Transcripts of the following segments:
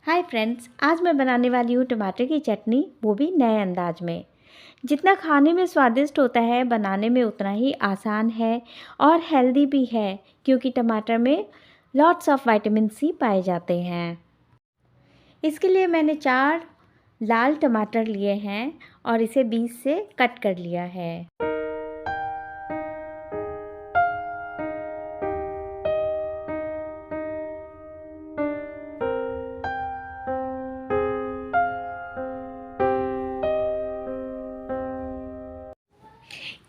Hi friends, आज मैं बनाने वाली हूँ टमाटर की चटनी, वो भी नए अंदाज में। जितना खाने में स्वादिष्ट होता है, बनाने में उतना ही आसान है और हेल्दी भी है, क्योंकि टमाटर में लॉट्स ऑफ विटामिन सी पाए जाते हैं। इसके लिए मैंने 4 लाल टमाटर लिए हैं और इसे बीच से कट कर लिया है।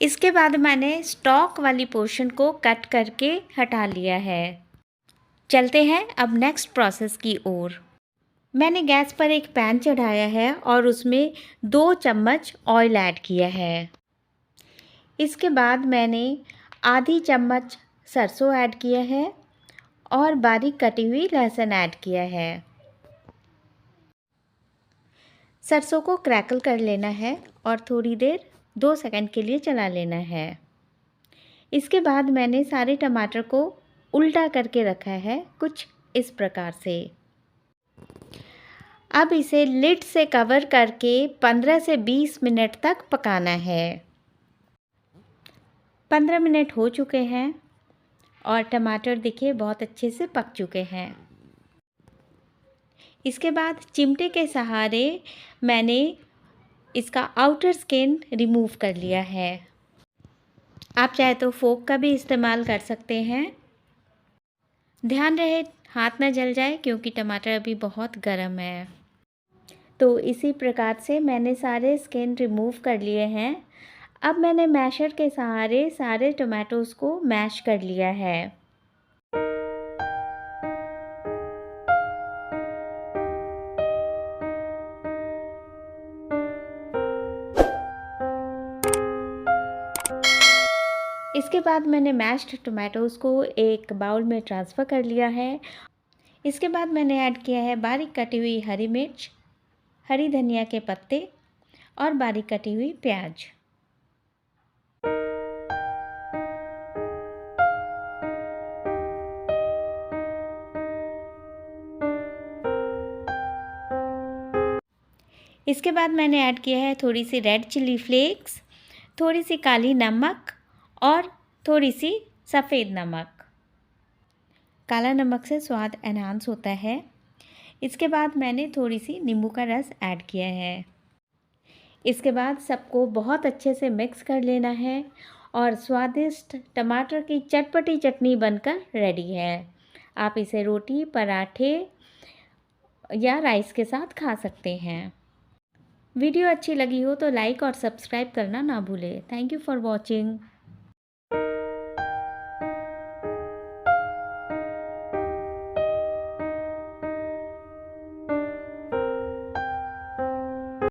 इसके बाद मैंने स्टॉक वाली पोर्शन को कट करके हटा लिया है। चलते हैं अब नेक्स्ट प्रोसेस की ओर। मैंने गैस पर एक पैन चढ़ाया है और उसमें 2 चम्मच ऑयल ऐड किया है। इसके बाद मैंने आधी चम्मच सरसों ऐड किया है और बारीक कटी हुई लहसुन ऐड किया है। सरसों को क्रैकल कर लेना है और थोड़ी देर 2 सेकंड के लिए चला लेना है। इसके बाद मैंने सारे टमाटर को उल्टा करके रखा है, कुछ इस प्रकार से। अब इसे लिड से कवर करके 15 से 20 मिनट तक पकाना है। 15 मिनट हो चुके हैं और टमाटर देखिए बहुत अच्छे से पक चुके हैं। इसके बाद चिमटे के सहारे मैंने इसका आउटर स्किन रिमूव कर लिया है। आप चाहे तो फोक का भी इस्तेमाल कर सकते हैं। ध्यान रहे हाथ न जल जाए, क्योंकि टमाटर अभी बहुत गर्म है। तो इसी प्रकार से मैंने सारे स्किन रिमूव कर लिए हैं। अब मैंने मैशर के सहारे सारे टमाटोज़ को मैश कर लिया है। इसके बाद मैंने मैश्ड टमाटोज़ को एक बाउल में ट्रांसफ़र कर लिया है। इसके बाद मैंने ऐड किया है बारीक कटी हुई हरी मिर्च, हरी धनिया के पत्ते और बारीक कटी हुई प्याज। इसके बाद मैंने ऐड किया है थोड़ी सी रेड चिली फ्लेक्स, थोड़ी सी काली नमक और थोड़ी सी सफ़ेद नमक। काला नमक से स्वाद एनहांस होता है। इसके बाद मैंने थोड़ी सी नींबू का रस ऐड किया है। इसके बाद सबको बहुत अच्छे से मिक्स कर लेना है और स्वादिष्ट टमाटर की चटपटी चटनी बनकर रेडी है। आप इसे रोटी, पराठे या राइस के साथ खा सकते हैं। वीडियो अच्छी लगी हो तो लाइक और सब्सक्राइब करना ना भूलें। Thank you for watching.